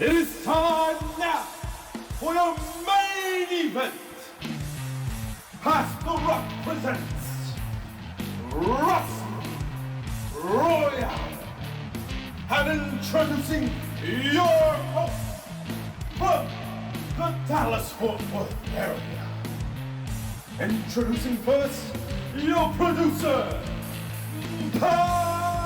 It is time now for your main event. Past the Rock presents Royale. And introducing your host from the Dallas-Fort Worth area. Introducing first, your producer, Patrick.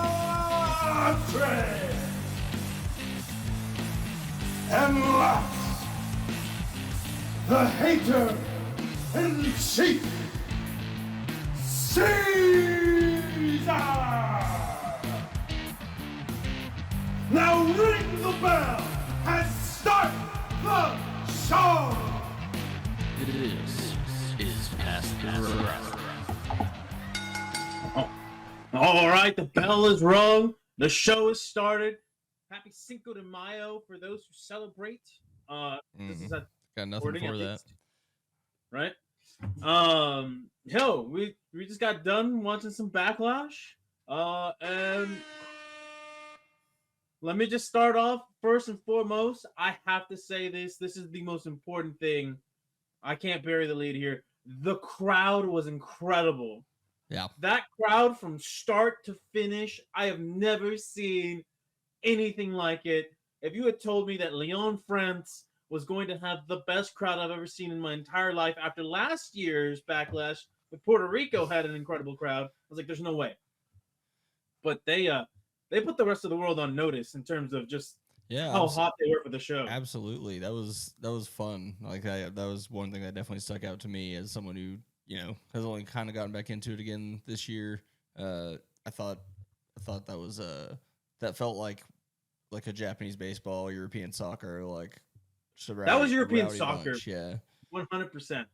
And last, the hater in chief, Ceez. Now ring the bell and start the show. This is Past the Rock. All right, the bell is rung. The show is started. Happy Cinco de Mayo for those who celebrate. This is a Got nothing for that, right? We just got done watching some Backlash, and let me just start off first and foremost. I have to say this. This is the most important thing. I can't bury the lead here. The crowd was incredible. Yeah, that crowd from start to finish, I have never seen anything like it. If you had told me that Lyon, France was going to have the best crowd I've ever seen in my entire life after last year's Backlash with Puerto Rico had an incredible crowd, I was like, there's no way. But they put the rest of the world on notice in terms of just how hot they were for the show. Absolutely. That was fun. Like that was one thing that definitely stuck out to me as someone who, has only kind of gotten back into it again this year. I thought that was that felt like a Japanese baseball, European soccer, like that was European soccer. Bunch, yeah. 100%.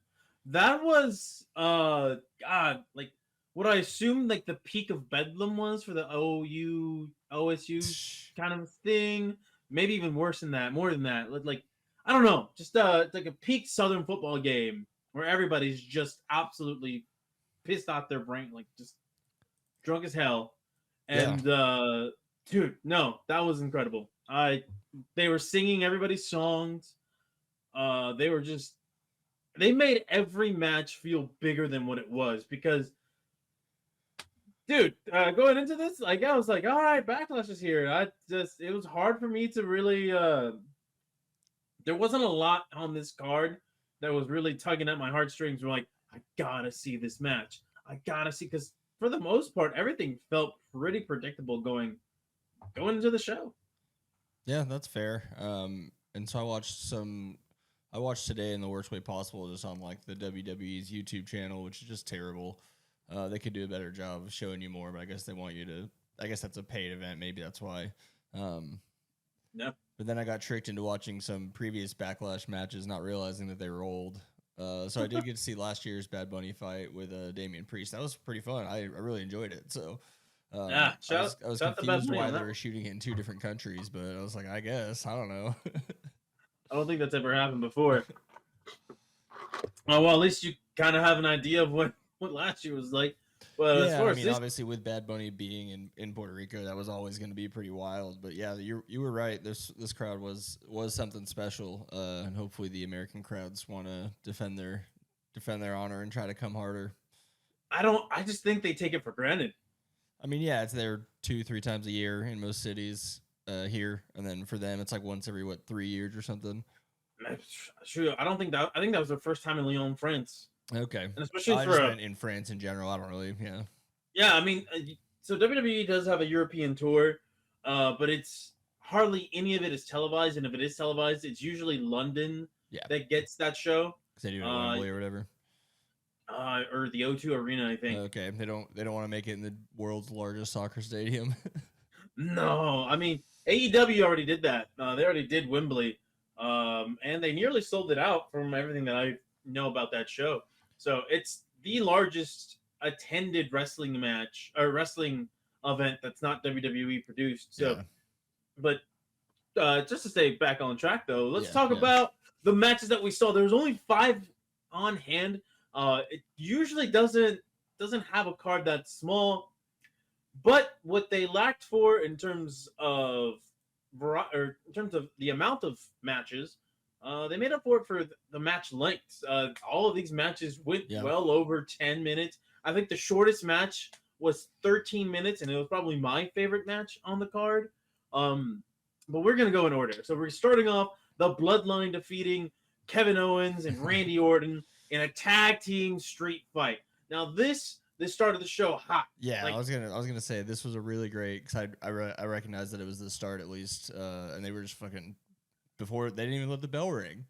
That was God, like what I assumed like the peak of Bedlam was for the OSU kind of thing. Maybe even worse than that, more than that. Like I don't know, just like a peak Southern football game where everybody's just absolutely pissed off their brain, like just drunk as hell. And dude, no, that was incredible. They were singing everybody's songs. They made every match feel bigger than what it was because, dude, going into this, like I was like, all right, Backlash is here. It was hard for me to really. There wasn't a lot on this card that was really tugging at my heartstrings. We're like, I gotta see this match. I gotta see, because for the most part, everything felt pretty predictable going into the show. Yeah, that's fair. And so I watched today in the worst way possible, just on like the WWE's YouTube channel, which is just terrible. They could do a better job of showing you more, but I guess they want you to. I guess that's a paid event. Maybe that's why. No. But then I got tricked into watching some previous Backlash matches, not realizing that they were old. So I did get to see last year's Bad Bunny fight with Damian Priest. That was pretty fun. I really enjoyed it. So I was confused why they were shooting it in two different countries, but I was like, I guess. I don't know. I don't think that's ever happened before. Well, at least you kind of have an idea of what last year was like. But yeah, obviously with Bad Bunny being in Puerto Rico, that was always going to be pretty wild. But yeah, you were right. This crowd was something special, and hopefully the American crowds want to defend their honor and try to come harder. I just think they take it for granted. I mean, yeah, it's there 2-3 times a year in most cities here, and then for them, it's like once every 3 years or something. True. I think that was their first time in Lyon, France. Okay, and especially I just meant in France in general. I don't really, Yeah, I mean, so WWE does have a European tour, but it's hardly any of it is televised, and if it is televised, it's usually London that gets that show. Because they do it at Wembley or whatever. Or the O2 Arena, I think. Okay, they don't want to make it in the world's largest soccer stadium. No, I mean AEW already did that. They already did Wembley, and they nearly sold it out from everything that I know about that show. So it's the largest attended wrestling match or wrestling event that's not WWE produced. So, but just to stay back on track though, let's talk about the matches that we saw. There was only 5 on hand. It usually doesn't have a card that small, but what they lacked for in terms of or in terms of the amount of matches, they made up for it for the match lengths. All of these matches went well over 10 minutes. I think the shortest match was 13 minutes, and it was probably my favorite match on the card. But we're going to go in order. So we're starting off the Bloodline defeating Kevin Owens and Randy Orton in a tag team street fight. Now this started the show hot. Yeah, I was gonna say this was a really great, because I recognized that it was the start at least, and they were just fucking before they didn't even let the bell ring.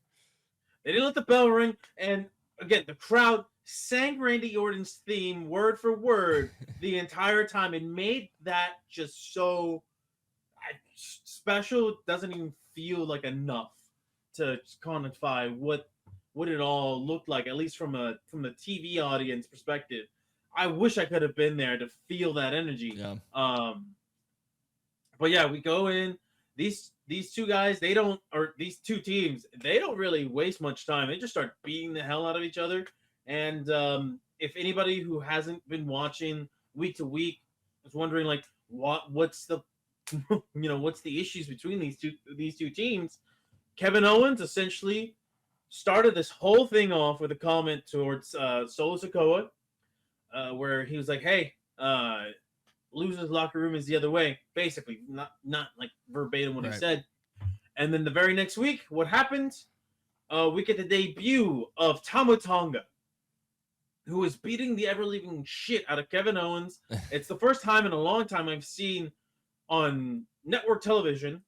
They didn't let the bell ring, and again the crowd sang Randy Orton's theme word for word the entire time. It made that just so special. It doesn't even feel like enough to quantify what it all looked like, at least from the TV audience perspective. I wish I could have been there to feel that energy. Yeah. But yeah, we go in. These two guys, these two teams, they don't really waste much time. They just start beating the hell out of each other. And if anybody who hasn't been watching week to week is wondering like what's the what's the issues between these two teams, Kevin Owens essentially started this whole thing off with a comment towards Solo Sikoa, where he was like, "Hey, loser's locker room is the other way." Basically, not like verbatim what he said. And then the very next week, what happened? We get the debut of Tama Tonga, who is beating the ever-living shit out of Kevin Owens. It's the first time in a long time I've seen on network television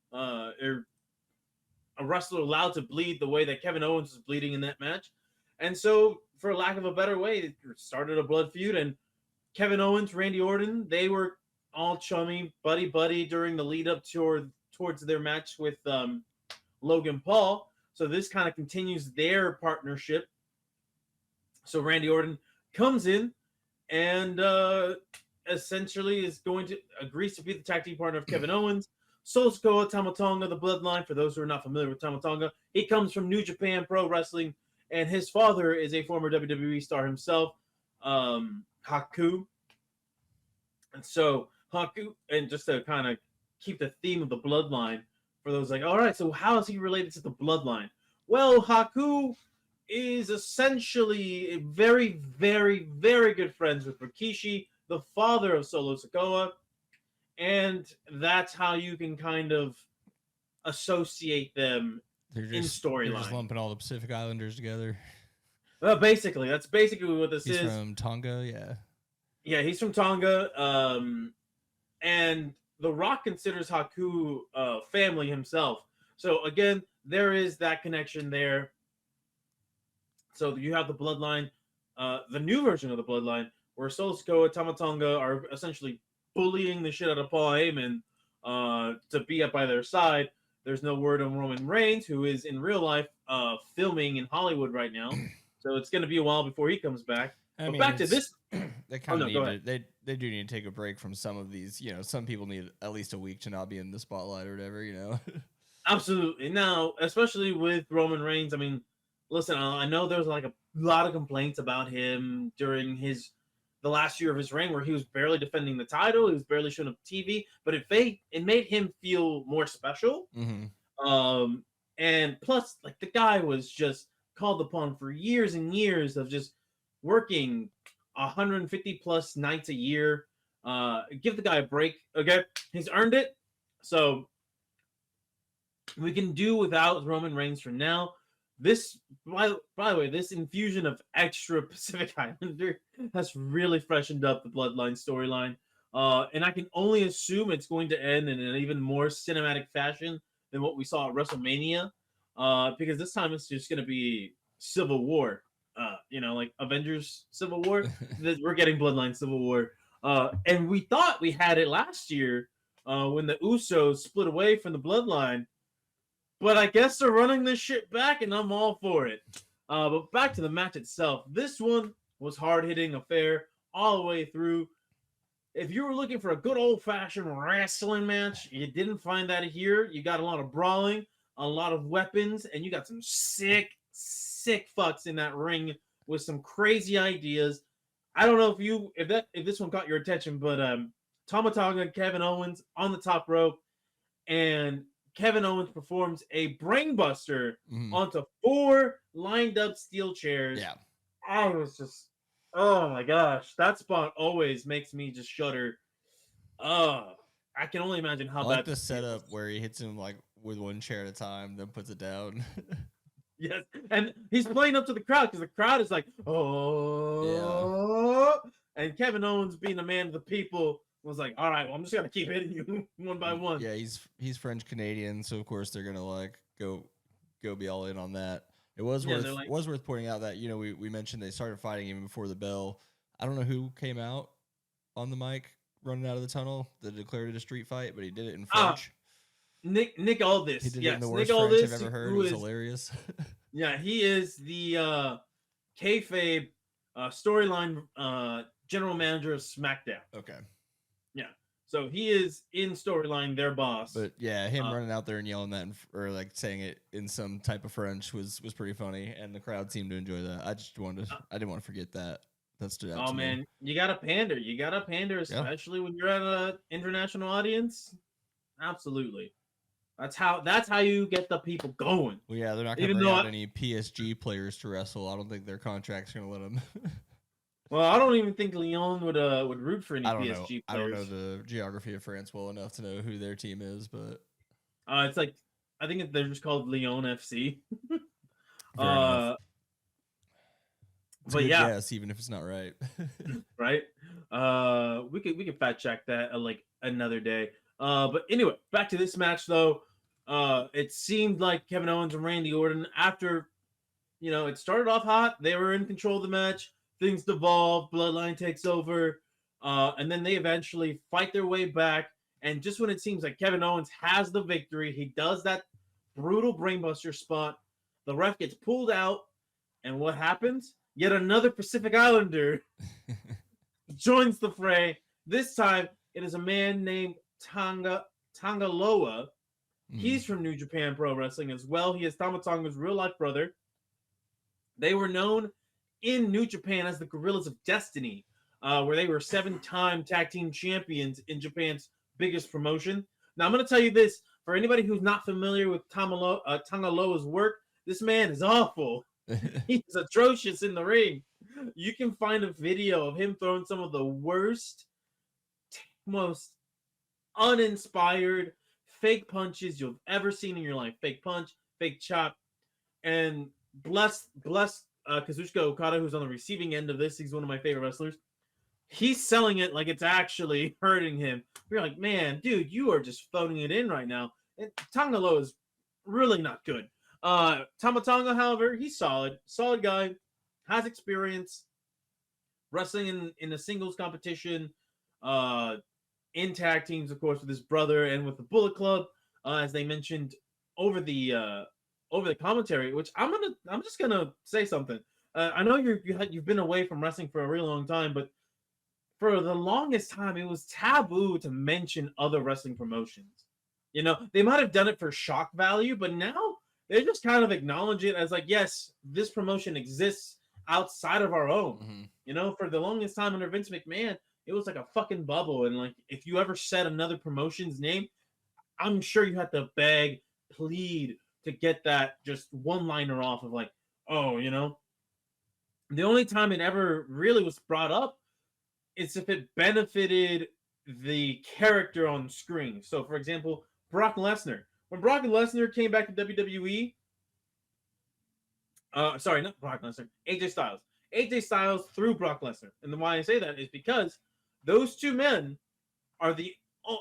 a wrestler allowed to bleed the way that Kevin Owens was bleeding in that match. And so, for lack of a better way, it started a blood feud. And Kevin Owens, Randy Orton, they were all chummy, buddy during the lead up towards their match with Logan Paul. So this kind of continues their partnership. So Randy Orton comes in and essentially agrees to be the tag team partner of Kevin Owens. Solo Sikoa, Tama Tonga, the Bloodline. For those who are not familiar with Tama Tonga, he comes from New Japan Pro Wrestling, and his father is a former WWE star himself, Haku. And so Haku, and just to kind of keep the theme of the Bloodline, for those like, all right, so how is he related to the Bloodline? Well, Haku is essentially very, very, very good friends with Rikishi, the father of Solo Sikoa. And that's how you can kind of associate them in storyline. They're just lumping all the Pacific Islanders together. Well, basically, that's basically what this is. He's from Tonga, yeah. Yeah, he's from Tonga. And The Rock considers Haku family himself. So, again, there is that connection there. So you have the Bloodline, the new version of the Bloodline, where Solo Sikoa, Tama Tonga are essentially bullying the shit out of Paul Heyman to be up by their side. There's no word on Roman Reigns, who is in real life filming in Hollywood right now. So it's going to be a while before he comes back. But back to this. They kind of need they do need to take a break from some of these. Some people need at least a week to not be in the spotlight or whatever, Absolutely. Now, especially with Roman Reigns, I mean, listen, I know there's like a lot of complaints about him during the last year of his reign, where he was barely defending the title, he was barely showing up TV, but it made him feel more special. Mm-hmm. And plus, like, the guy was just called upon for years and years of just working 150 plus nights a year. Give the guy a break. Okay, he's earned it. So we can do without Roman Reigns for now. This, by the way, this infusion of extra Pacific Islander has really freshened up the Bloodline storyline. And I can only assume it's going to end in an even more cinematic fashion than what we saw at WrestleMania. Because this time it's just going to be Civil War. Like Avengers Civil War. We're getting Bloodline Civil War. And we thought we had it last year when the Usos split away from the Bloodline. But I guess they're running this shit back, and I'm all for it. But back to the match itself. This one was hard-hitting affair all the way through. If you were looking for a good old-fashioned wrestling match, you didn't find that here. You got a lot of brawling, a lot of weapons, and you got some sick fucks in that ring with some crazy ideas. I don't know if this one caught your attention, but Tama Tonga and Kevin Owens on the top rope, and Kevin Owens performs a brainbuster Mhm. onto 4 lined up steel chairs. Yeah. I was just, oh my gosh, that spot always makes me just shudder. I can only imagine how I like bad the this feels. setup where he hits him like with one chair at a time, then puts it down. Yes, and he's playing up to the crowd because the crowd is like, oh, and Kevin Owens, being a man of the people, was like, all right, well, I'm just gonna keep hitting you one by one. Yeah, he's French Canadian, so of course they're gonna like go be all in on that. It was Yeah, they're like, worth pointing out that we mentioned they started fighting even before the bell. I don't know who came out on the mic running out of the tunnel that declared it a street fight, but he did it in French. Nick Aldis. He did it Yes, in the Nick worst French Aldis, I've ever heard. It who was is hilarious. yeah, he is the kayfabe storyline general manager of SmackDown. Okay. Yeah, so he is in storyline, their boss. But yeah, him running out there and yelling that or like saying it in some type of French was pretty funny, and the crowd seemed to enjoy that. I didn't want to forget that. That stood out. Oh man, you gotta pander. You gotta pander, especially when you're at an international audience. Absolutely, that's how you get the people going. Well, yeah, they're not gonna bring out any PSG players to wrestle. I don't think their contract's gonna let them. Well, I don't even think Lyon would root for any PSG players. I don't know the geography of France well enough to know who their team is, but it's like I think they're just called Lyon FC. It's but yeah, guess, even if it's not right. right. We could fact check that like another day. But anyway, back to this match though. It seemed like Kevin Owens and Randy Orton, after it started off hot, they were in control of the match. Things devolve, Bloodline takes over, and then they eventually fight their way back. And just when it seems like Kevin Owens has the victory, he does that brutal brainbuster spot. The ref gets pulled out, and what happens? Yet another Pacific Islander joins the fray. This time, it is a man named Tangaloa. He's from New Japan Pro Wrestling as well. He is Tama Tonga's real-life brother. They were known in New Japan as the Gorillas of Destiny, where they were 7-time tag team champions in Japan's biggest promotion. Now, I'm going to tell you this. For anybody who's not familiar with Tangaloa's work, this man is awful. He's atrocious in the ring. You can find a video of him throwing some of the worst, most uninspired fake punches you've ever seen in your life. Fake punch, fake chop. And bless Kazuchika Okada, who's on the receiving end of this. He's one of my favorite wrestlers. He's selling it like it's actually hurting him. You're like, man, dude, you are just phoning it in right now. And Tangaloa is really not good. Tama Tonga, however, he's solid guy, has experience wrestling in a singles competition, in tag teams, of course, with his brother and with the Bullet Club, as they mentioned over the commentary. Which I'm just gonna say something. I know you've been away from wrestling for a really long time, but for the longest time, it was taboo to mention other wrestling promotions. They might have done it for shock value, but now they just kind of acknowledge it as like, yes, this promotion exists outside of our own. For the longest time under Vince McMahon, it was like a fucking bubble. And like, if you ever said another promotion's name, I'm sure you had to beg, plead to get that just one-liner off of like, oh, The only time it ever really was brought up is if it benefited the character on screen. So, for example, Brock Lesnar. When Brock Lesnar came back to WWE, sorry, not Brock Lesnar, AJ Styles. AJ Styles threw Brock Lesnar. And the why I say that is because those two men are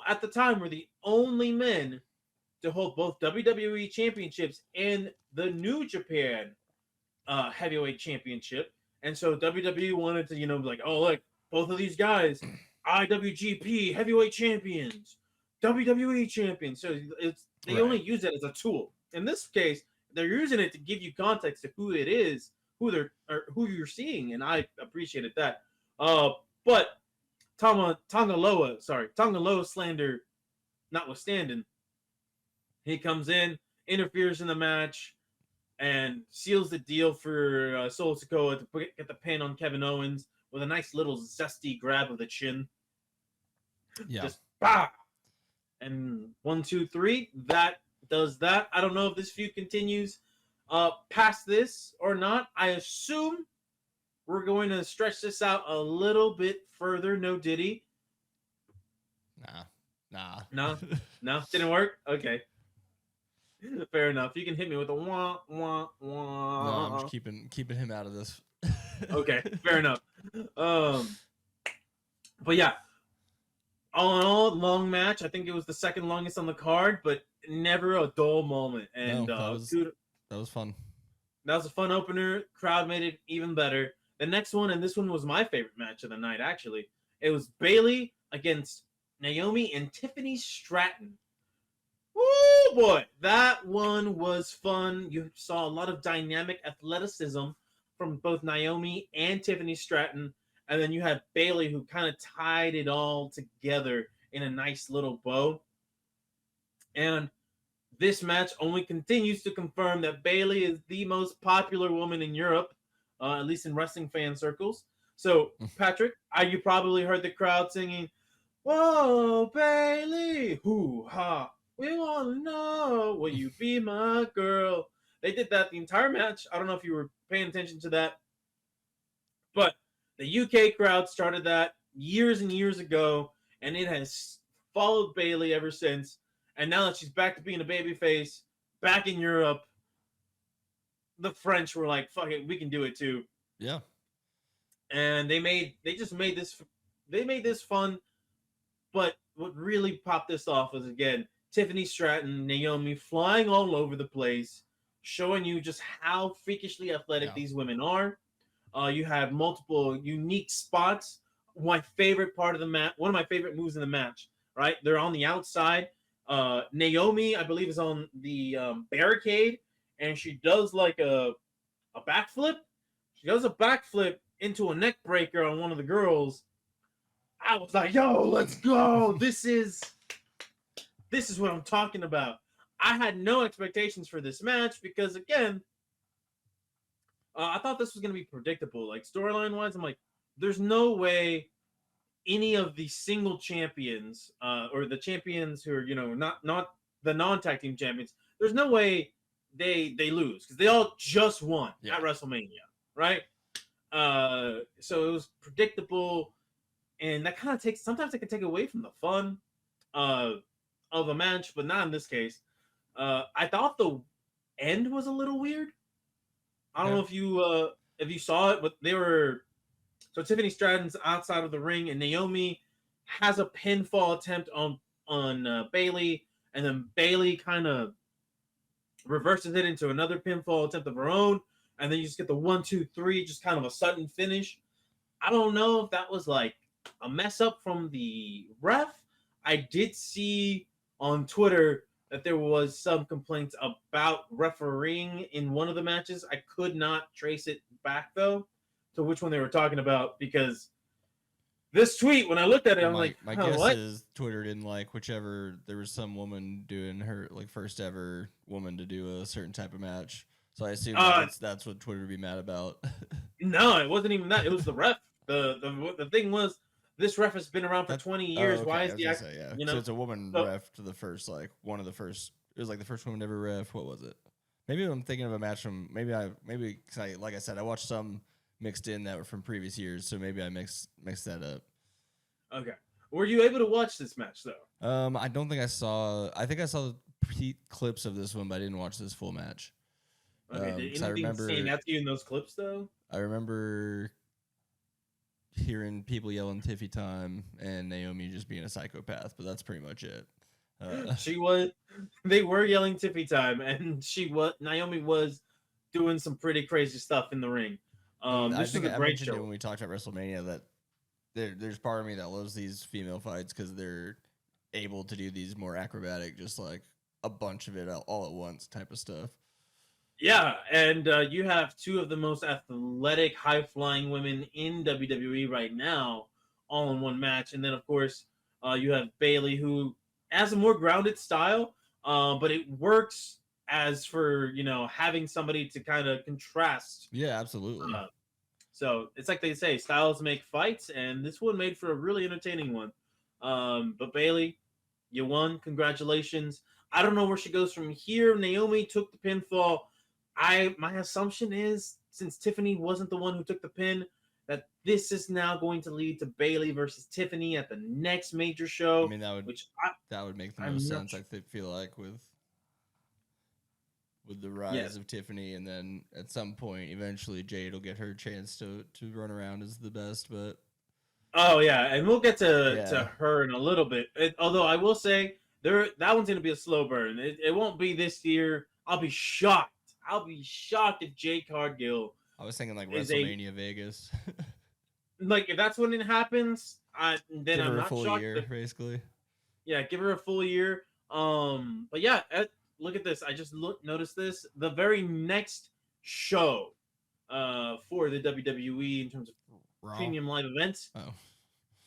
at the time were the only men to hold both WWE championships and the New Japan heavyweight championship. And so WWE wanted to, be like, oh, look, both of these guys, IWGP heavyweight champions, WWE champions. So they only use it as a tool. In this case, they're using it to give you context to who it is, who you're seeing, and I appreciated that. But Tangaloa slander notwithstanding, he comes in, interferes in the match, and seals the deal for Solo Sikoa to get the pin on Kevin Owens with a nice little zesty grab of the chin. Yeah. Just bah! And 1, 2, 3, that does that. I don't know if this feud continues past this or not. I assume we're going to stretch this out a little bit further. No Diddy. Nah. No, no, didn't work. Okay, fair enough. You can hit me with a wah wah wah. No, I'm just keeping him out of this. Okay, fair enough. But yeah, all in all, long match. I think it was the second longest on the card, but never a dull moment. And No, that was fun. that was a fun opener. Crowd made it even better. The next one, and this one was my favorite match of the night, actually. It was Bayley against Naomi and Tiffany Stratton. Woo, boy. That one was fun. You saw a lot of dynamic athleticism from both Naomi and Tiffany Stratton. And then you had Bayley, who kind of tied it all together in a nice little bow. And this match only continues to confirm that Bayley is the most popular woman in Europe, at least in wrestling fan circles. So, Patrick, you probably heard the crowd singing, "Whoa, Bayley, hoo ha, we want to know, will you be my girl?" They did that the entire match. I don't know if you were paying attention to that, but the UK crowd started that years and years ago, and it has followed Bayley ever since. And now that she's back to being a babyface, back in Europe, the French were like, "Fuck it, we can do it too." Yeah. And they made this fun. But what really popped this off was, again, Tiffany Stratton, Naomi flying all over the place, showing you just how freakishly athletic these women are. You have multiple unique spots. My favorite part of the match, one of my favorite moves in the match, right? They're on the outside. Naomi, I believe, is on the barricade, and she does like a backflip. She does a backflip into a neck breaker on one of the girls. I was like, "Yo, let's go! This is what I'm talking about." I had no expectations for this match because, again, I thought this was going to be predictable. Like, storyline wise, I'm like, there's no way any of the single champions or the champions who are, not the non-tag team champions, there's no way they lose because they all just won at WrestleMania, right? So it was predictable, and that kind of sometimes it can take away from the fun of a match, but not in this case. I thought the end was a little weird. I don't know if you saw it, but so Tiffany Stratton's outside of the ring, and Naomi has a pinfall attempt on Bayley, and then Bayley kind of reverses it into another pinfall attempt of her own, and then you just get the 1, 2, 3, just kind of a sudden finish. I don't know if that was like a mess up from the ref. I did see on Twitter that there was some complaints about refereeing in one of the matches. I could not trace it back though to which one they were talking about, because this tweet, when I looked at it, I'm like, my guess is Twitter didn't like whichever. There was some woman doing her like first ever woman to do a certain type of match. So I assume that's what Twitter would be mad about. No, it wasn't even that. It was the ref. The thing was, this ref has been around for 20 years. Okay. Why is the So it's a woman ref to the first, like one of the first. It was like the first woman to ever ref. What was it? Maybe I'm thinking of a match from like I said, I watched some mixed in that were from previous years, so maybe I mixed that up. Okay. Were you able to watch this match though? I don't think I saw. I think I saw the clips of this one, but I didn't watch this full match. Okay. Did anything stand out to you in those clips though? I remember hearing people yelling "Tiffy time" and Naomi just being a psychopath, but that's pretty much it. They were yelling "Tiffy time," and Naomi was doing some pretty crazy stuff in the ring. This was a great show. When we talked about WrestleMania, that there's part of me that loves these female fights because they're able to do these more acrobatic, just like a bunch of it all at once type of stuff. Yeah, and you have two of the most athletic, high-flying women in WWE right now, all in one match. And then, of course, you have Bayley, who has a more grounded style, but it works as for, having somebody to kind of contrast. Yeah, absolutely. So it's like they say, styles make fights, and this one made for a really entertaining one. But Bayley, you won. Congratulations. I don't know where she goes from here. Naomi took the pinfall. My assumption is, since Tiffany wasn't the one who took the pin, that this is now going to lead to Bayley versus Tiffany at the next major show. I mean, which that would make the I'm most not sense. I feel like with the rise Yes. of Tiffany, and then at some point, eventually Jade will get her chance to run around as the best. But Oh yeah, and we'll get to Yeah. her in a little bit. Although I will say that one's gonna be a slow burn. It won't be this year. I'll be shocked. I'll be shocked if Jade Cargill I was thinking like is WrestleMania Vegas. like if that's when it happens. Then Give I'm her a not full shocked. year, basically. Yeah, give her a full year. But yeah, look at this. I just noticed this. The very next show, for the WWE in terms of Raw. premium live events,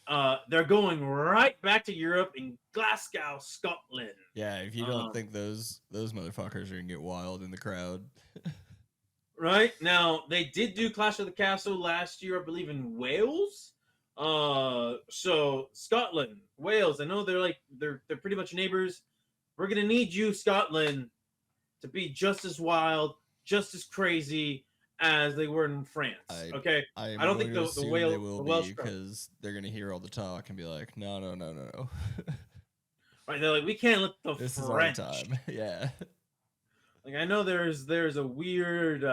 Oh. they're going right back to Europe in Glasgow, Scotland. Yeah, if you don't think those motherfuckers are gonna get wild in the crowd. Right now, they did do Clash of the Castle last year, I believe, in Wales. So Scotland, Wales. I know they're pretty much neighbors. We're gonna need you, Scotland, to be just as wild, just as crazy as they were in France. Okay, I don't think the Welsh because they're gonna hear all the talk and be like, no. Right, they're like, we can't let the This French. is our time. Yeah. Like I know there's a weird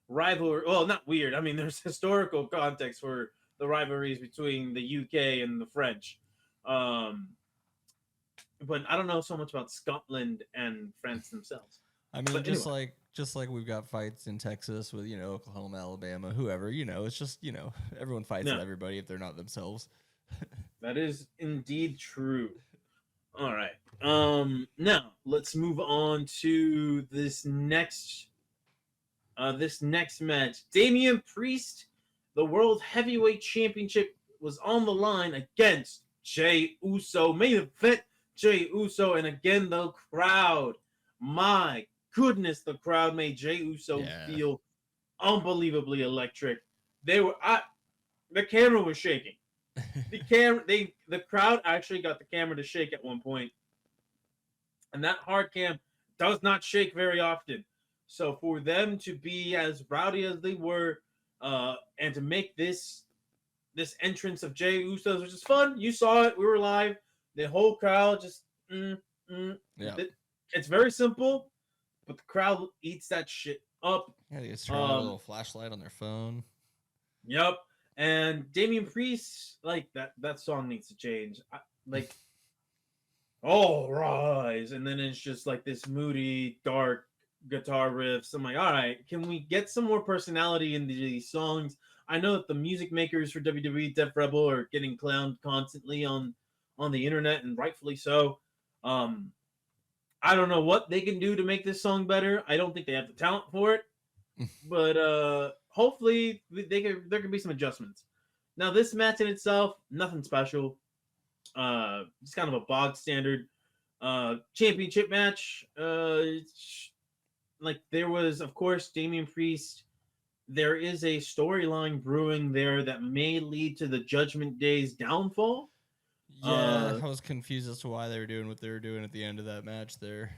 rivalry. Well, not weird. I mean, there's historical context for the rivalries between the UK and the French. But I don't know so much about Scotland and France themselves. I mean, But just anyway. like we've got fights in Texas with Oklahoma, Alabama, whoever. It's just everyone fights at everybody if they're not themselves. That is indeed true. All right. Now let's move on to this next match. Damian Priest, the World Heavyweight Championship, was on the line against Jey Uso. Main event, Jey Uso, and again the crowd. My goodness, the crowd made Jey Uso feel unbelievably electric. The camera was shaking. The crowd actually got the camera to shake at one point, and that hard cam does not shake very often. So for them to be as rowdy as they were, and to make this entrance of Jey Usos, which is fun, you saw it, we were live. The whole crowd just, it's very simple, but the crowd eats that shit up. Yeah, they just turn on a little flashlight on their phone. Yep. And Damian Priest, like that song needs to change. All rise, and then it's just like this moody, dark guitar riffs. I'm like, all right, can we get some more personality into these songs? I know that the music makers for WWE Def Rebel are getting clowned constantly on the internet, and rightfully so. I don't know what they can do to make this song better. I don't think they have the talent for it, but hopefully there can be some adjustments. Now, this match in itself, nothing special. It's kind of a bog standard championship match. Like there was, of course, Damian Priest. There is a storyline brewing there that may lead to the Judgment Day's downfall. Yeah, I was confused as to why they were doing what they were doing at the end of that match there.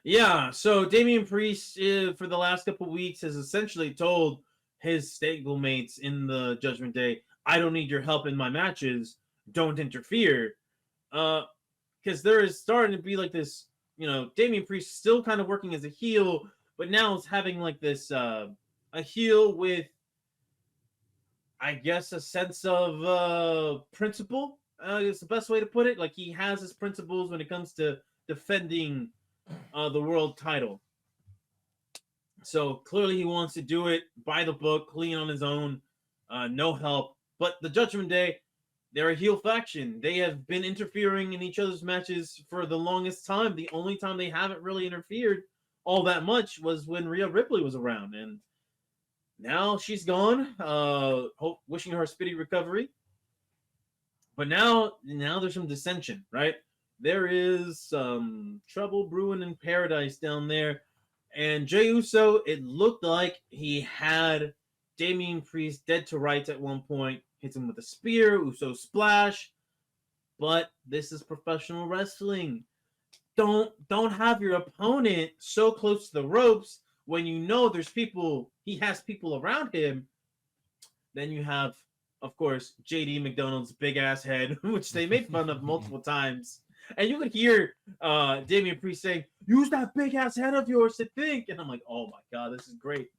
Yeah, so Damian Priest, for the last couple weeks, has essentially told his stablemates in the Judgment Day, I don't need your help in my matches. Don't interfere. Because there is starting to be like this, Damian Priest still kind of working as a heel, but now it's having like this, a heel with, I guess, a sense of principle. It's the best way to put it. Like he has his principles when it comes to defending the world title. So clearly he wants to do it by the book, clean on his own, no help. But the Judgment Day, they're a heel faction. They have been interfering in each other's matches for the longest time. The only time they haven't really interfered all that much was when Rhea Ripley was around. And now she's gone. Wishing her a speedy recovery. But now there's some dissension, right? There is some trouble brewing in paradise down there. And Jey Uso, it looked like he had Damian Priest dead to rights at one point. Hits him with a spear, Uso splash. But this is professional wrestling. don't have your opponent so close to the ropes when you know he has people around him. Then you have, of course, JD McDonald's big ass head, which they made fun of multiple times. And you could hear Damian Priest saying, "Use that big ass head of yours to think." And I'm like, "Oh my god, this is great."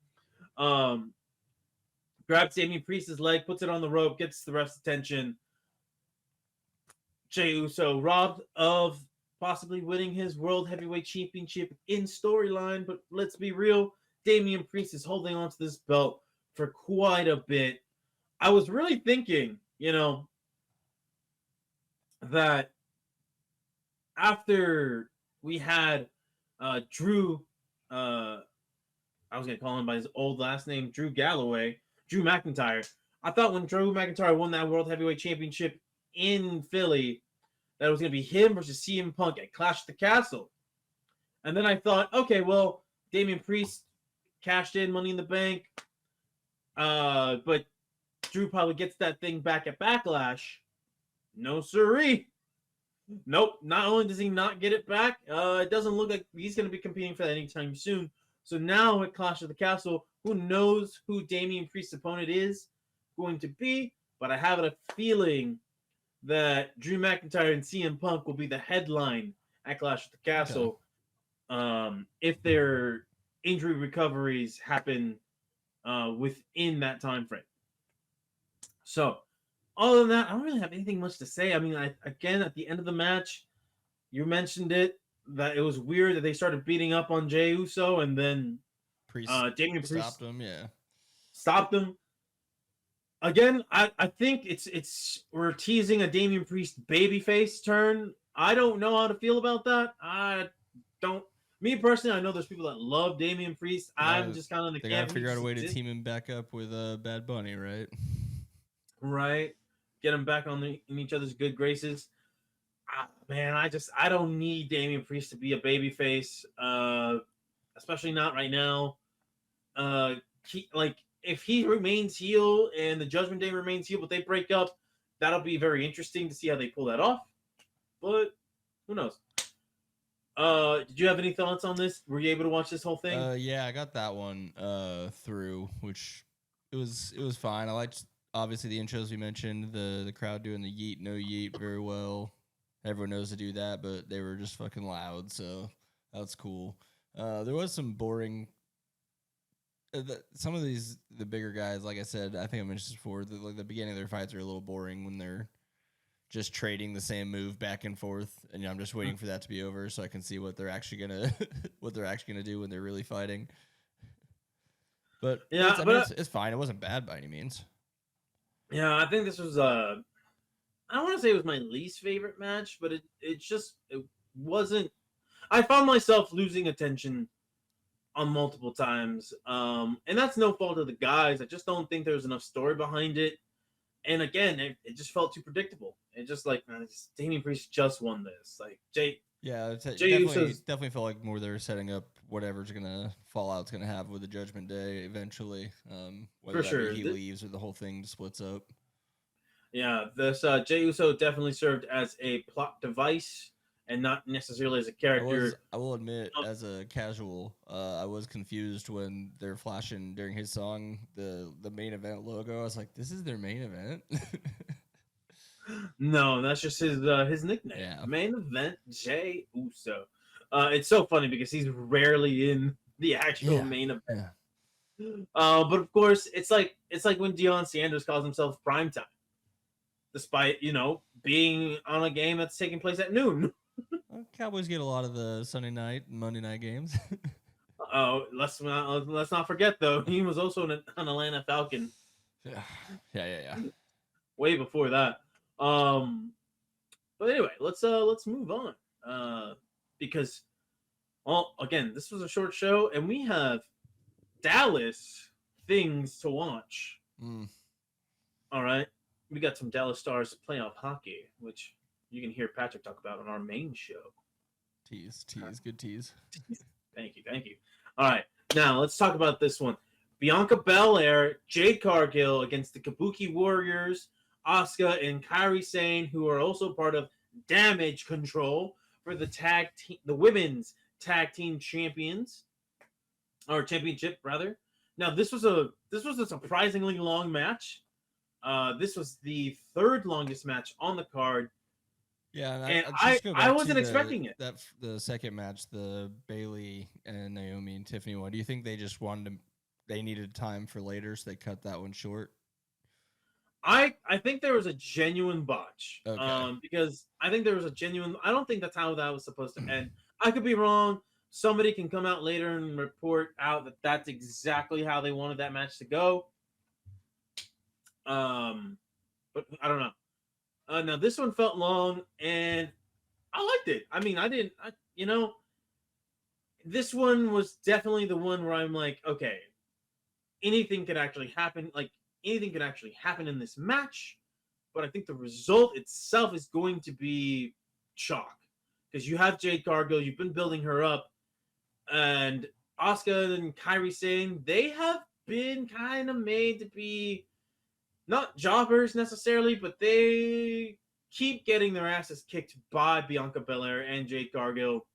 Grabs Damian Priest's leg, puts it on the rope, gets the ref's attention. Jey Uso robbed of possibly winning his World Heavyweight Championship in storyline, but let's be real, Damian Priest is holding on to this belt for quite a bit. I was really thinking, that after we had Drew, I was going to call him by his old last name, Drew McIntyre. I thought when Drew McIntyre won that World Heavyweight Championship in Philly, that it was going to be him versus CM Punk at Clash at the Castle. And then I thought, okay, well, Damian Priest cashed in Money in the Bank, but Drew probably gets that thing back at Backlash. No siree. Nope. Not only does he not get it back, it doesn't look like he's going to be competing for that anytime soon. So now at Clash of the Castle, who knows who Damian Priest's opponent is going to be, but I have a feeling that Drew McIntyre and CM Punk will be the headline at Clash of the Castle. Okay. If their injury recoveries happen within that time frame. So, other than that, I don't really have anything much to say. I mean, again, at the end of the match, you mentioned it, that it was weird that they started beating up on Jey Uso, and then Damian Priest stopped him. Yeah, stopped him. Again, I think we're teasing a Damian Priest babyface turn. I don't know how to feel about that. Me personally, I know there's people that love Damian Priest. I'm just kind of in the camp. They gotta figure out a way to team him back up with Bad Bunny, right? Right, get them back in each other's good graces. Man, I don't need Damian Priest to be a babyface, especially not right now. If he remains heel and the Judgment Day remains heel, but they break up, that'll be very interesting to see how they pull that off. But who knows? Did you have any thoughts on this? Were you able to watch this whole thing? Yeah, I got that one through, which it was fine. I liked obviously the intros we mentioned, the crowd doing the yeet no yeet very well. Everyone knows to do that, but they were just fucking loud, so that's cool. There was some boring. Some of the bigger guys, like I said, I think I mentioned this before. The beginning of their fights are a little boring when they're just trading the same move back and forth, and I'm just waiting for that to be over so I can see what they're actually gonna do when they're really fighting. But yeah, it's fine. It wasn't bad by any means. Yeah, I think this was I don't want to say it was my least favorite match, but it wasn't. I found myself losing attention on multiple times, and that's no fault of the guys. I just don't think there's enough story behind it. And again, it just felt too predictable. It just Damian Priest just won this. Jey definitely felt like more they're setting up whatever's gonna Fallout's gonna have with the Judgment Day eventually. Whether for sure he leaves or the whole thing splits up. Yeah, this Jey Uso definitely served as a plot device and not necessarily as a character. I will admit, as a casual, I was confused when they're flashing during his song the main event logo. I was like, "This is their main event." No, that's just his nickname. Yeah. Main event Jey Uso. It's so funny because he's rarely in the actual main event. Yeah. But of course, it's like when Deion Sanders calls himself Primetime, despite being on a game that's taking place at noon. Cowboys get a lot of the Sunday night and Monday night games. Oh, let's not forget though, he was also an Atlanta Falcon. Yeah. Way before that. But anyway, let's move on. Because, well, again, this was a short show, and we have Dallas things to watch. All right, we got some Dallas Stars playoff hockey, which you can hear Patrick talk about on our main show. Tease, good tease. Thank you. All right, now let's talk about this one. Bianca Belair, Jade Cargill against the Kabuki Warriors, Asuka and Kairi Sane, who are also part of Damage Control, for the women's tag team champions, or championship rather. Now this was a surprisingly long match. This was the third longest match on the card. Yeah, and And I wasn't expecting it. The second match, the Bailey and Naomi and Tiffany one. Do you think they just they needed time for later, so they cut that one short? I think there was a genuine botch. Okay. Because I think there was a genuine. I don't think that's how that was supposed to end. I could be wrong. Somebody can come out later and report out that that's exactly how they wanted that match to go. But I don't know. Now this one felt long, and I liked it. I mean, this one was definitely the one where I'm like, okay, anything could actually happen. Like anything could actually happen in this match, but I think the result itself is going to be chalk because you have Jade Cargill. You've been building her up, and Asuka and Kairi Sane, they have been kind of made to be not jobbers necessarily, but they keep getting their asses kicked by Bianca Belair and Jade Cargill.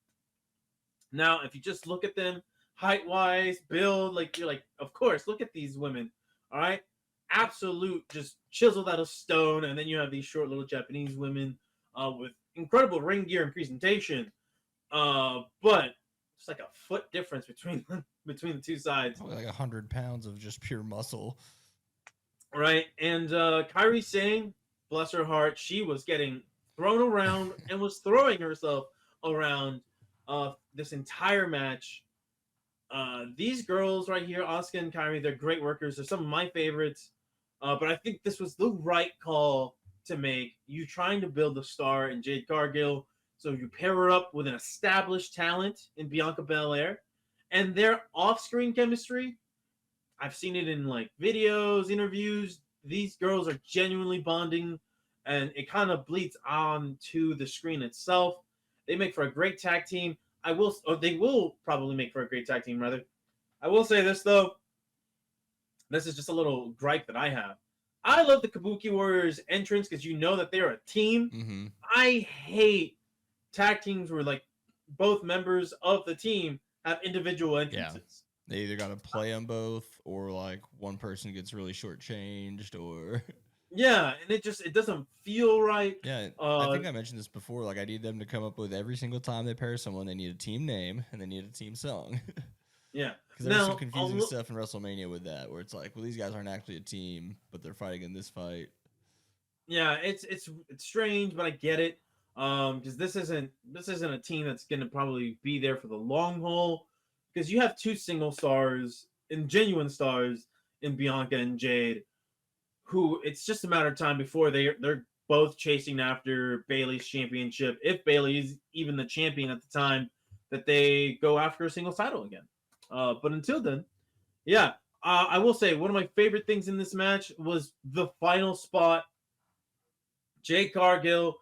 Now, if you just look at them height-wise, build, like you're like, of course, look at these women. All right, absolute, just chiseled out of stone, and then you have these short little Japanese women with incredible ring gear and presentation. But it's like a foot difference between the two sides. Probably like 100 pounds of just pure muscle. Right, and Kairi Sane, bless her heart, she was getting thrown around and was throwing herself around this entire match. These girls right here, Asuka and Kairi, they're great workers. They're some of my favorites. But I think this was the right call to make. You trying to build a star in Jade Cargill, so you pair her up with an established talent in Bianca Belair, and their off-screen chemistry. I've seen it in like videos, interviews. These girls are genuinely bonding, and it kind of bleeds on to the screen itself. They make for a great tag team. They will probably make for a great tag team, rather. I will say this though. This is just a little gripe that I have. I love the Kabuki Warriors entrance because you know that they're a team. Mm-hmm. I hate tag teams where like both members of the team have individual entrances. Yeah. They either got to play them both, or like one person gets really shortchanged, or yeah, and it doesn't feel right. Yeah, I think I mentioned this before. Like, I need them to come up with every single time they pair someone, they need a team name and they need a team song. Yeah, because there's some confusing stuff in WrestleMania with that, where it's like, well, these guys aren't actually a team, but they're fighting in this fight. Yeah, it's strange, but I get it. Because this isn't a team that's gonna probably be there for the long haul. Because you have two single stars and genuine stars in Bianca and Jade, who it's just a matter of time before they're both chasing after Bayley's championship. If Bayley is even the champion at the time, that they go after a single title again. But until then, yeah, I will say one of my favorite things in this match was the final spot. Jade Cargill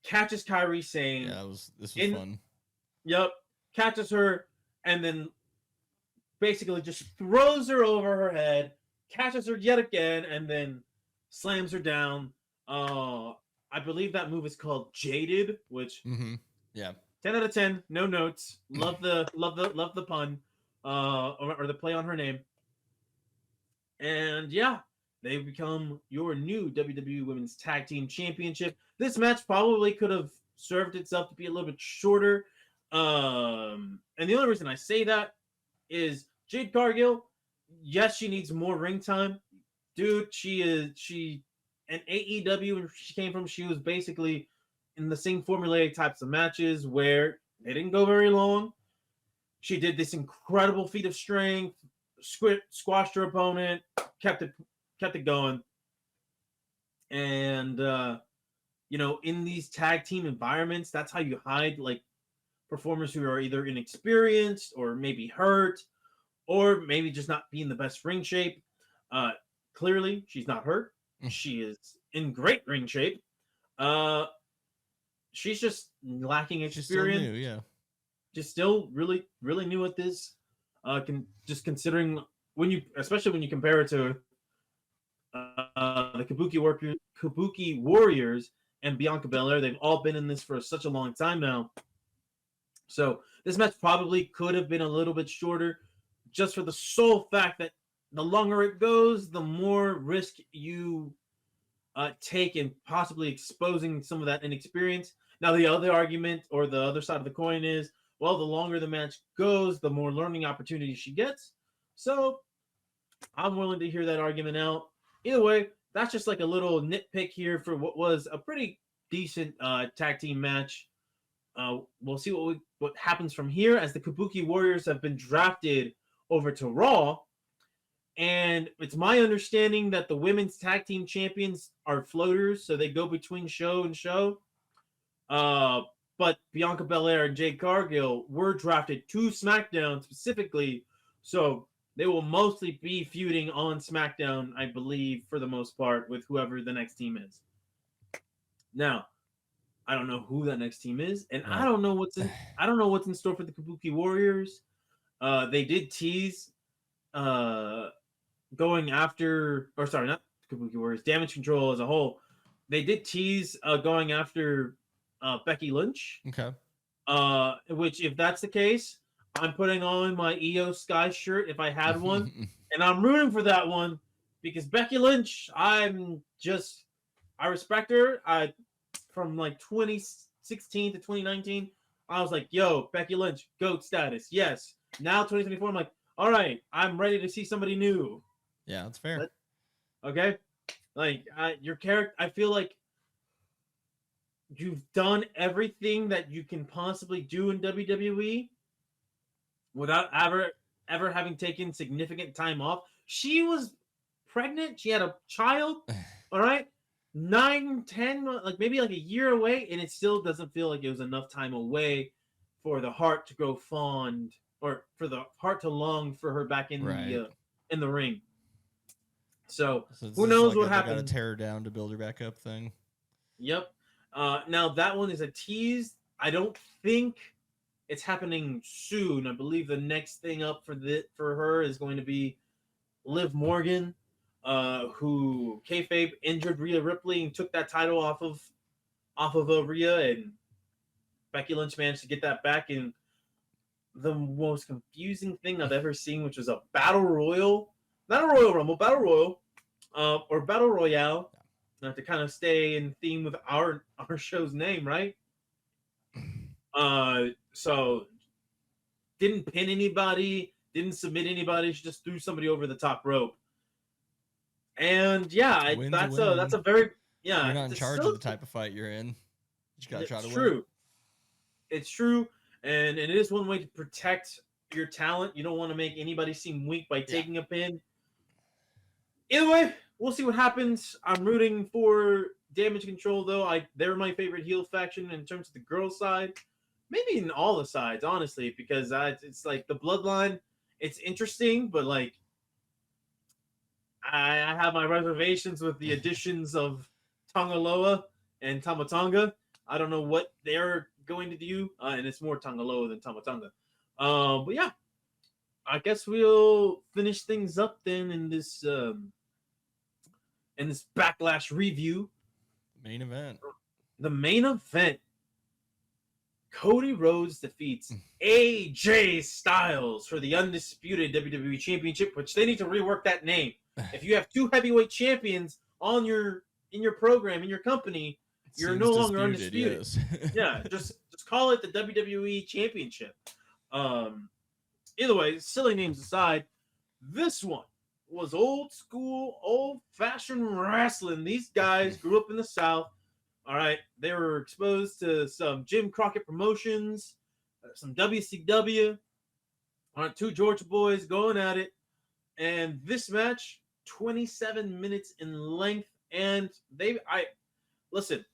catches Kairi Sane. Yeah, this was fun. Yep, catches her. And then basically just throws her over her head, catches her yet again, and then slams her down. I believe that move is called Jaded, which 10 out of 10, no notes. Love the pun, or the play on her name. And yeah, they've become your new WWE Women's Tag Team Championship. This match probably could have served itself to be a little bit shorter. And the only reason I say that is Jade Cargill, yes, she needs more ring time. Dude, she in AEW, when she came from, she was basically in the same formulaic types of matches where they didn't go very long. She did this incredible feat of strength, squashed her opponent, kept it going. And in these tag team environments, that's how you hide like performers who are either inexperienced or maybe hurt or maybe just not be in the best ring shape. Clearly, she's not hurt. She is in great ring shape. She's just lacking experience. She's still new, yeah. Just still really, really new at this. Just considering especially when you compare it to the Kabuki Warriors and Bianca Belair, they've all been in this for such a long time now. So this match probably could have been a little bit shorter, just for the sole fact that the longer it goes, the more risk you take in possibly exposing some of that inexperience. Now, the other argument or the other side of the coin is, well, the longer the match goes, the more learning opportunities she gets. So I'm willing to hear that argument out. Either way, that's just like a little nitpick here for what was a pretty decent tag team match. We'll see what happens from here, as the Kabuki Warriors have been drafted over to Raw. And it's my understanding that the women's tag team champions are floaters, so they go between show and show. But Bianca Belair and Jade Cargill were drafted to SmackDown specifically, so they will mostly be feuding on SmackDown, I believe, for the most part, with whoever the next team is. Now, I don't know who that next team is, and I don't know what's in store for the Kabuki Warriors. They did tease going after, or sorry, not Kabuki Warriors, Damage Control as a whole. They did tease going after Becky Lynch. Okay. Which, if that's the case, I'm putting on my EO Sky shirt if I had one, and I'm rooting for that one because Becky Lynch, I respect her. From like 2016 to 2019, I was like, yo, Becky Lynch, GOAT status. Yes. Now 2024, I'm like, all right, I'm ready to see somebody new. Yeah, that's fair. Okay? Like, your character, I feel like you've done everything that you can possibly do in WWE without ever having taken significant time off. She was pregnant. She had a child. All right? 9, 10, like maybe like a year away, and it still doesn't feel like it was enough time away for the heart to grow fond, or for the heart to long for her back in the ring. So who knows what happened? Got to tear her down to build her back up thing. Yep. Now that one is a tease. I don't think it's happening soon. I believe the next thing up for her is going to be Liv Morgan, who kayfabe injured Rhea Ripley and took that title off of Rhea, and Becky Lynch managed to get that back in the most confusing thing I've ever seen, which was a battle royal, not a Royal Rumble, battle royal, or battle royale, to kind of stay in theme with our show's name, right? So didn't pin anybody, didn't submit anybody. She just threw somebody over the top rope. And yeah, that's a very You're not in charge of the type of fight you're in. You just gotta try to win. It's true, and it is one way to protect your talent. You don't want to make anybody seem weak by taking a pin. Either way, we'll see what happens. I'm rooting for Damage Control, though. They're my favorite heel faction in terms of the girls' side. Maybe in all the sides, honestly, because it's like the Bloodline. It's interesting, but like I have my reservations with the additions of Tongaloa and Tamatonga. I don't know what they're going to do, and it's more Tongaloa than Tamatonga. But yeah, I guess we'll finish things up then in this Backlash review. Main event. The main event. Cody Rhodes defeats AJ Styles for the undisputed WWE Championship, which they need to rework that name. If you have two heavyweight champions in your program, in your company, you're no longer undisputed. Yes. Yeah, just call it the WWE Championship. Either way, silly names aside, this one was old school, old-fashioned wrestling. These guys grew up in the South. All right, they were exposed to some Jim Crockett promotions, some WCW. All right, two Georgia boys going at it. And this match, 27 minutes in length. And listen,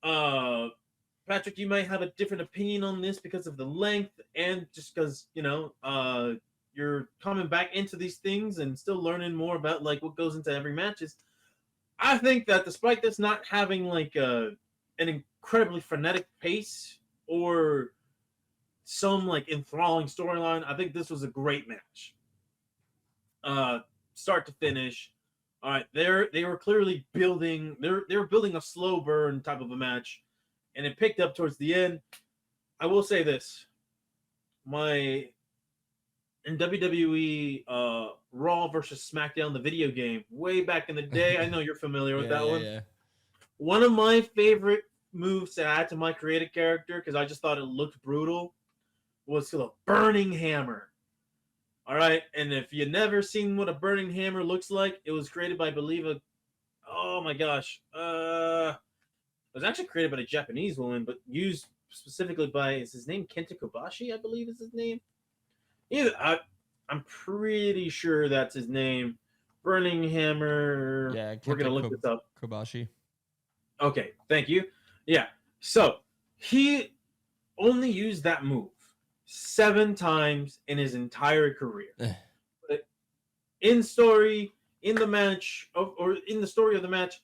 Patrick, you might have a different opinion on this because of the length and just because, you're coming back into these things and still learning more about like what goes into every matches. I think that despite this not having like an incredibly frenetic pace or some like enthralling storyline, I think this was a great match. Start to finish. All right, they were clearly building. They were building a slow burn type of a match, and it picked up towards the end. I will say this: my in WWE Raw versus SmackDown, the video game, way back in the day. I know you're familiar with that one. Yeah. One of my favorite moves to add to my creative character, because I just thought it looked brutal, was the Burning Hammer. All right, and if you never seen what a Burning Hammer looks like, it was created by, I believe, oh my gosh, it was actually created by a Japanese woman, but used specifically by, is his name Kenta Kobashi? I believe is his name. I'm pretty sure that's his name. Burning Hammer. Yeah, we're gonna look this up. Kobashi. Okay, thank you. Yeah, so he only used that move 7 times in his entire career. But in the match, or in the story of the match,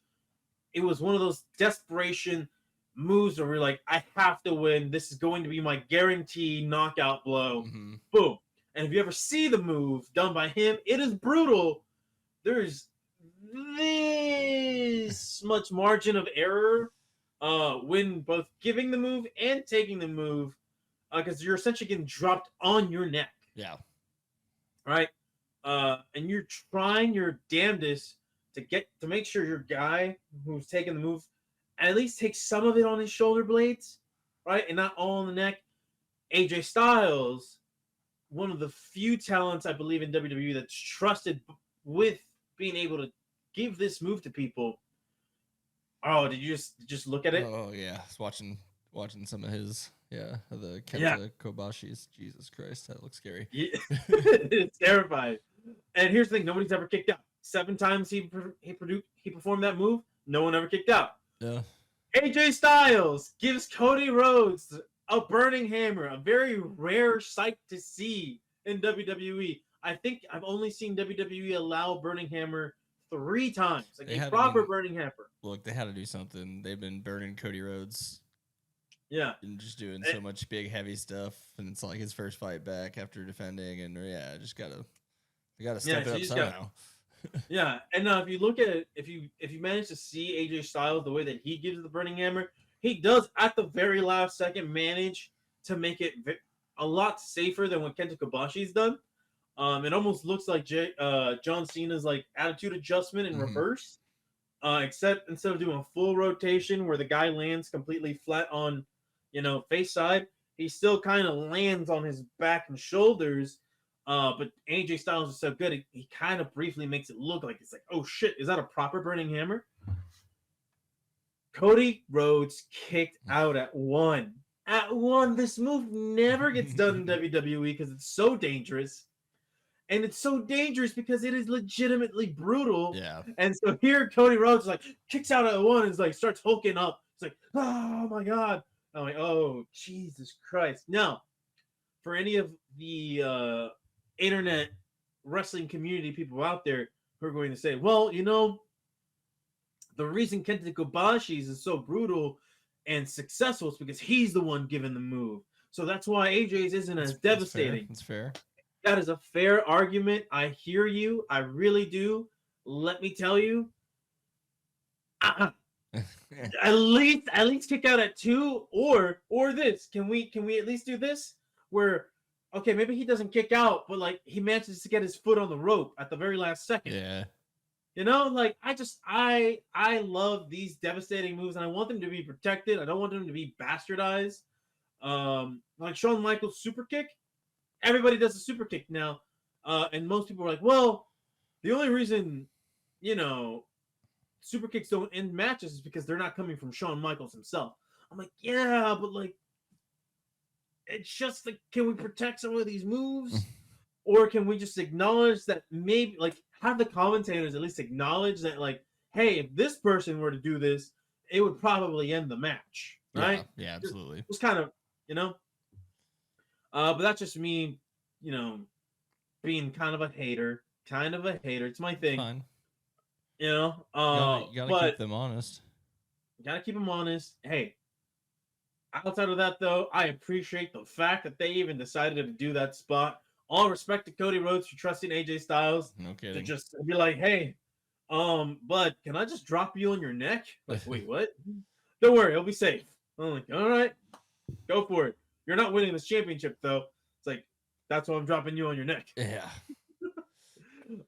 it was one of those desperation moves where we're like, I have to win. This is going to be my guarantee knockout blow. Mm-hmm. Boom. And if you ever see the move done by him, it is brutal. There's this much margin of error when both giving the move and taking the move, because you're essentially getting dropped on your neck. Yeah. Right? And you're trying your damnedest to make sure your guy who's taking the move at least takes some of it on his shoulder blades, right? And not all on the neck. AJ Styles, one of the few talents I believe in WWE that's trusted with being able to give this move to people. Oh, did you just look at it? Oh yeah, I was watching some of his the Kenta Kobashis. Jesus Christ, that looks scary. Yeah. It's terrifying. And here's the thing: nobody's ever kicked out. 7 times he performed that move. No one ever kicked out. Yeah. AJ Styles gives Cody Rhodes a Burning Hammer, a very rare sight to see in WWE. I think I've only seen WWE allow Burning Hammer 3 times, like a proper Burning Hammer. Look, they had to do something. They've been burning Cody Rhodes. Yeah. And just doing so much big, heavy stuff, and it's like his first fight back after defending, and they gotta step it up somehow. Yeah, and if you look at it, if you manage to see AJ Styles the way that he gives the Burning Hammer, he does at the very last second manage to make it a lot safer than what Kenta Kobashi's done. It almost looks like John Cena's like attitude adjustment in reverse, except instead of doing a full rotation where the guy lands completely flat on, face side, he still kind of lands on his back and shoulders. But AJ Styles is so good, he kind of briefly makes it look like it's like, oh shit, is that a proper Burning Hammer? Cody Rhodes kicked out at 1. At 1, this move never gets done in WWE because it's so dangerous. And it's so dangerous because it is legitimately brutal. Yeah. And so here Cody Rhodes like kicks out at 1 and like starts hulking up. It's like, oh my God. I'm like, oh, Jesus Christ. Now, for any of the internet wrestling community people out there who are going to say, well, the reason Kenta Kobashi's is so brutal and successful is because he's the one giving the move. So that's why AJ's isn't as devastating. That's fair. That is a fair argument. I hear you. I really do. Let me tell you. At least kick out at 2 or this. Can we at least do this? Where okay, maybe he doesn't kick out, but like he manages to get his foot on the rope at the very last second. Yeah. Like I love these devastating moves, and I want them to be protected. I don't want them to be bastardized. Like Shawn Michaels' super kick. Everybody does a super kick now. And most people are like, well, the only reason, super kicks don't end matches is because they're not coming from Shawn Michaels himself. I'm like, yeah, but like, it's just like, can we protect some of these moves? Or can we just acknowledge that maybe, like, have the commentators at least acknowledge that, like, hey, if this person were to do this, it would probably end the match, right? Yeah, absolutely. Just kind of, but that's just me, being kind of a hater. It's my thing. Fine. You gotta keep them honest. Gotta keep them honest. Hey, outside of that, though, I appreciate the fact that they even decided to do that spot. All respect to Cody Rhodes for trusting AJ Styles. No kidding. To just be like, hey, bud, can I just drop you on your neck? Like, wait, what? Don't worry, it'll be safe. I'm like, all right, go for it. You're not winning this championship, though. It's like, that's why I'm dropping you on your neck. Yeah.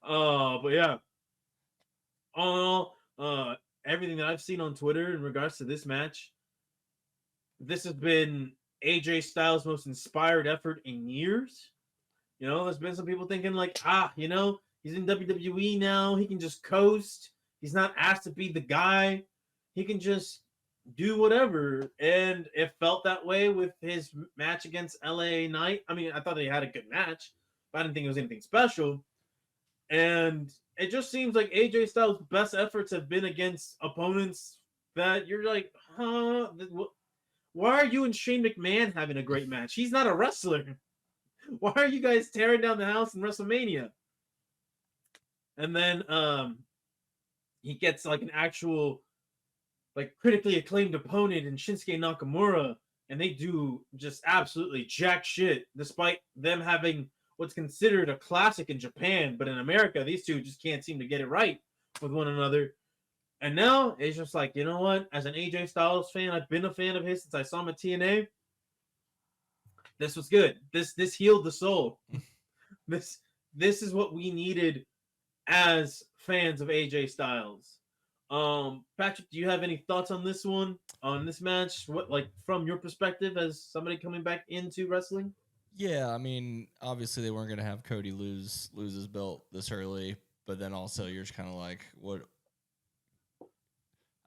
But yeah. All in all, everything that I've seen on Twitter in regards to this match, this has been AJ Styles' most inspired effort in years. You know, there's been some people thinking like, he's in WWE now. He can just coast. He's not asked to be the guy. He can just do whatever. And it felt that way with his match against LA Knight. I mean, I thought he had a good match, but I didn't think it was anything special. And it just seems like AJ Styles' best efforts have been against opponents that you're like, huh? Why are you and Shane McMahon having a great match? He's not a wrestler. Why are you guys tearing down the house in WrestleMania? And then he gets like an actual, like, critically acclaimed opponent in Shinsuke Nakamura, and they do just absolutely jack shit, despite them having what's considered a classic in Japan. But in America, these two just can't seem to get it right with one another. And now it's just like, you know what? As an AJ Styles fan, I've been a fan of his since I saw him at TNA. This was good. This healed the soul. This is what we needed as fans of AJ Styles. Patrick, do you have any thoughts on this one? On this match? What, like, from your perspective as somebody coming back into wrestling? Yeah, I mean, obviously they weren't gonna have Cody lose his belt this early, but then also you're just kind of like, what?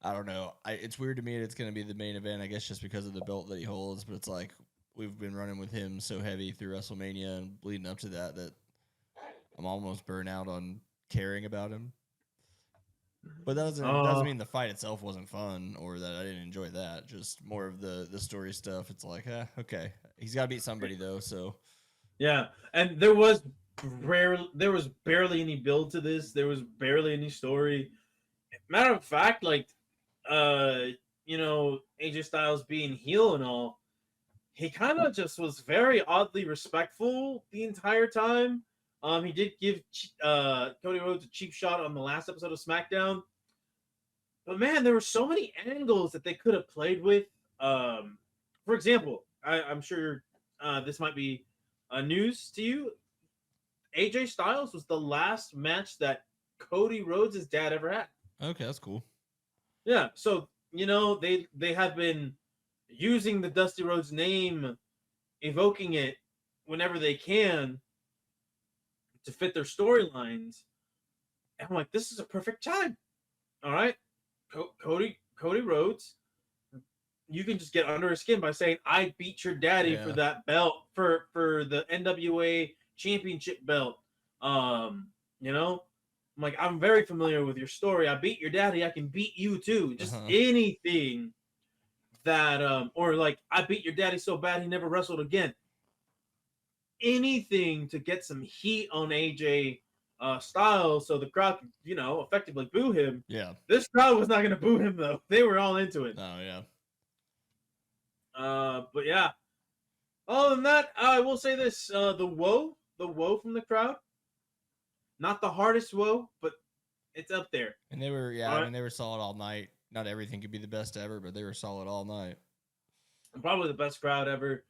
I don't know. It's weird to me that it's gonna be the main event. I guess just because of the belt that he holds, but it's like we've been running with him so heavy through WrestleMania and leading up to that I'm almost burnt out on caring about him. But that doesn't mean the fight itself wasn't fun or that I didn't enjoy that. Just more of the story stuff. It's like, okay, he's got to beat somebody though. So yeah, and there was barely any build to this. There was barely any story. Matter of fact, like, AJ Styles being heel and all, he kind of just was very oddly respectful the entire time. He did give Cody Rhodes a cheap shot on the last episode of SmackDown. But man, there were so many angles that they could have played with. For example, I'm sure this might be news to you. AJ Styles was the last match that Cody Rhodes' dad ever had. okay, that's cool. Yeah, so they have been using the Dusty Rhodes name, evoking it whenever they can to fit their storylines. And I'm like, this is a perfect time. All right, Cody Rhodes, you can just get under his skin by saying, I beat your daddy for that belt, for the NWA championship belt. I'm like, I'm very familiar with your story. I beat your daddy. I can beat you too. Just anything that, or like, I beat your daddy so bad he never wrestled again. Anything to get some heat on AJ Styles so the crowd could, effectively boo him. Yeah. This crowd was not going to boo him, though. They were all into it. Oh, yeah. But yeah. Other than that, I will say this. The woe from the crowd. Not the hardest woe, but it's up there. And they were, I mean, they were solid all night. Not everything could be the best ever, but they were solid all night. And probably the best crowd ever.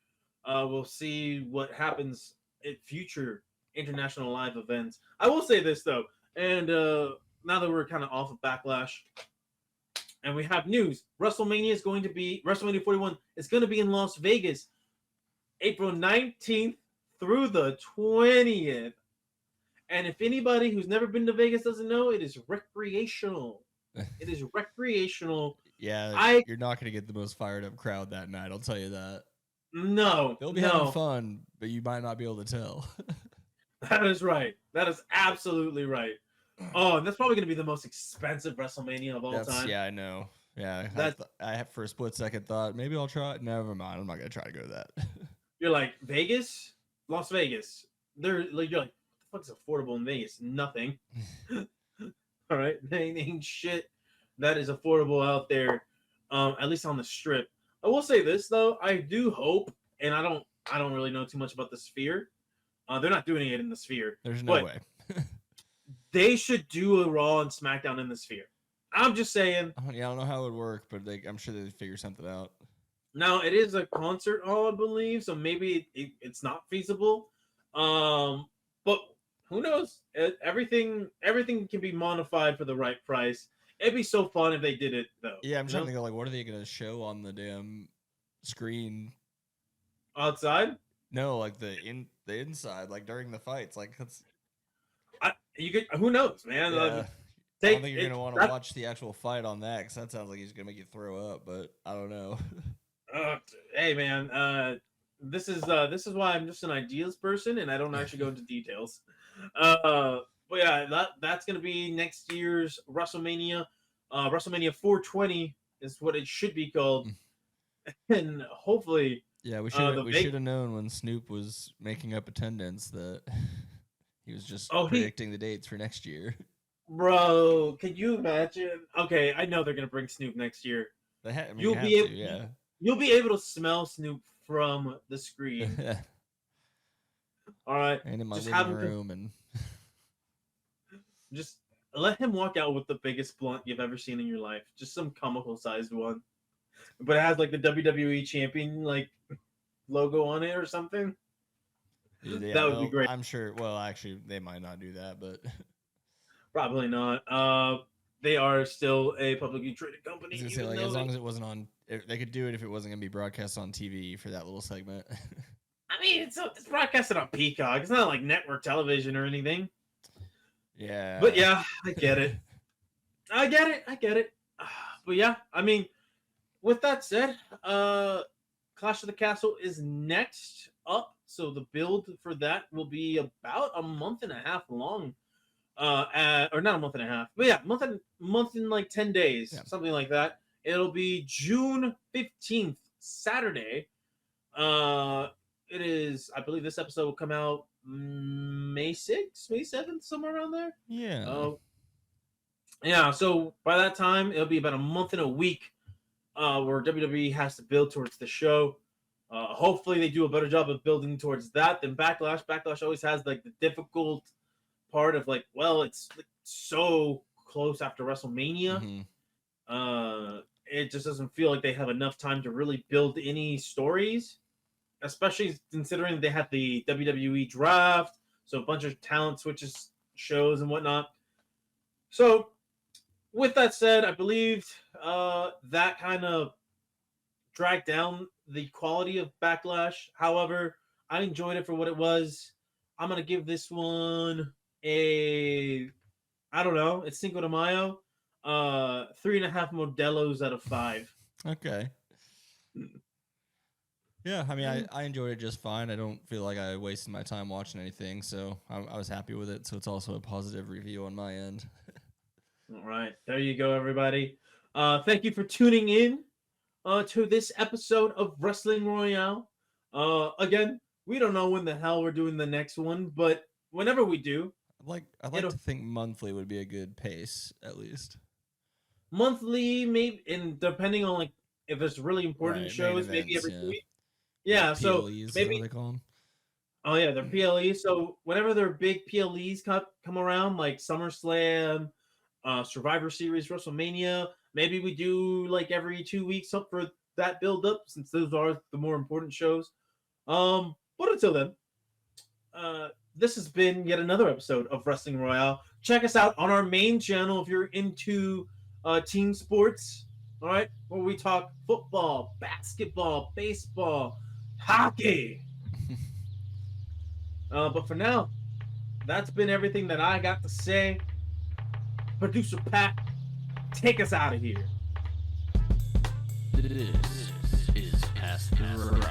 We'll see what happens at future international live events. I will say this, though, and now that we're kind of off of Backlash, and we have news, WrestleMania 41 is going to be in Las Vegas, April 19th through the 20th. And if anybody who's never been to Vegas doesn't know, it is recreational. It is recreational. Yeah, you're not going to get the most fired up crowd that night, I'll tell you that. No. They'll be having fun, but you might not be able to tell. That is right. That is absolutely right. Oh, and that's probably going to be the most expensive WrestleMania of all time. Yeah, I know. Yeah, I for a split second thought, maybe I'll try it. Never mind. I'm not going to try to go to that. You're like, Vegas? Las Vegas. You're like, what the fuck's affordable in Vegas? Nothing. All right? Ain't shit that is affordable out there, at least on the Strip. I will say this, though. I do hope, and I don't really know too much about the Sphere. They're not doing it in the Sphere. There's no way. They should do a Raw and SmackDown in the Sphere. I'm just saying. I don't know how it would work, but I'm sure they'd figure something out. Now it is a concert hall, I believe, so maybe it's not feasible. But who knows? Everything can be modified for the right price. It'd be so fun if they did it though. Yeah, I'm trying to think, like, what are they gonna show on the damn screen? Outside. No, like the inside, like during the fights, like that's You could. Who knows, man? yeah. I don't think you're gonna want to watch the actual fight on that, because that sounds like he's gonna make you throw up. But I don't know. Hey, man. This is why I'm just an ideas person, and I don't actually go into details. But yeah, that's gonna be next year's WrestleMania. WrestleMania 420 is what it should be called, and hopefully, Yeah, we should have known when Snoop was making up attendance that he was just predicting the dates for next year. Bro, can you imagine? Okay, I know they're gonna bring Snoop next year. You'll be able to smell Snoop from the screen. All right, and in my living room, and just let him walk out with the biggest blunt you've ever seen in your life. Just some comical sized one, but it has like the WWE champion like logo on it or something. Yeah, that would be great. I'm sure. Well, actually, they might not do that, but probably not. They are still a publicly traded company. I was gonna say, like, as long as it wasn't on, they could do it if it wasn't gonna be broadcast on TV for that little segment. I mean, it's broadcasted on Peacock. It's not like network television or anything. Yeah. But yeah, I get it. I get it. But yeah, I mean, with that said, Clash of the Castle is next up. So the build for that will be about a month and a half long. Or not a month and a half, but yeah, month and like 10 days, something like that. It'll be June 15th, Saturday. It is, I believe this episode will come out May 6th, May 7th, somewhere around there. Yeah. Yeah, so by that time, it'll be about a month and a week where WWE has to build towards the show. Hopefully they do a better job of building towards that than Backlash. Backlash always has like the difficult part of like, well, it's like, so close after WrestleMania. Mm-hmm. It just doesn't feel like they have enough time to really build any stories, especially considering they had the WWE draft, so a bunch of talent switches, shows and whatnot. So with that said, I believe that kind of dragged down the quality of Backlash. However, I enjoyed it for what it was. I'm gonna give this one I don't know, it's Cinco de Mayo, 3.5 Modelos out of 5. Okay. Yeah, I mean, I enjoyed it just fine. I don't feel like I wasted my time watching anything, so I was happy with it. So it's also a positive review on my end. All right, there you go, everybody. Thank you for tuning in to this episode of Wrestling Royale. Again, we don't know when the hell we're doing the next one, but whenever we do, I'd like to think monthly would be a good pace, at least. Monthly, maybe, and depending on like if it's really important shows, maybe every 2 weeks. Yeah, like so PLEs, maybe is what they call them. Oh yeah, they're PLEs. So whenever their big PLEs come around, like SummerSlam, Survivor Series, WrestleMania, maybe we do like every 2 weeks up for that build up, since those are the more important shows. But until then, this has been yet another episode of Wrestling Royale. Check us out on our main channel if you're into team sports. All right, where we talk football, basketball, baseball, hockey. But for now, that's been everything that I got to say. Producer Pat, take us out of here. This is Past the Rust.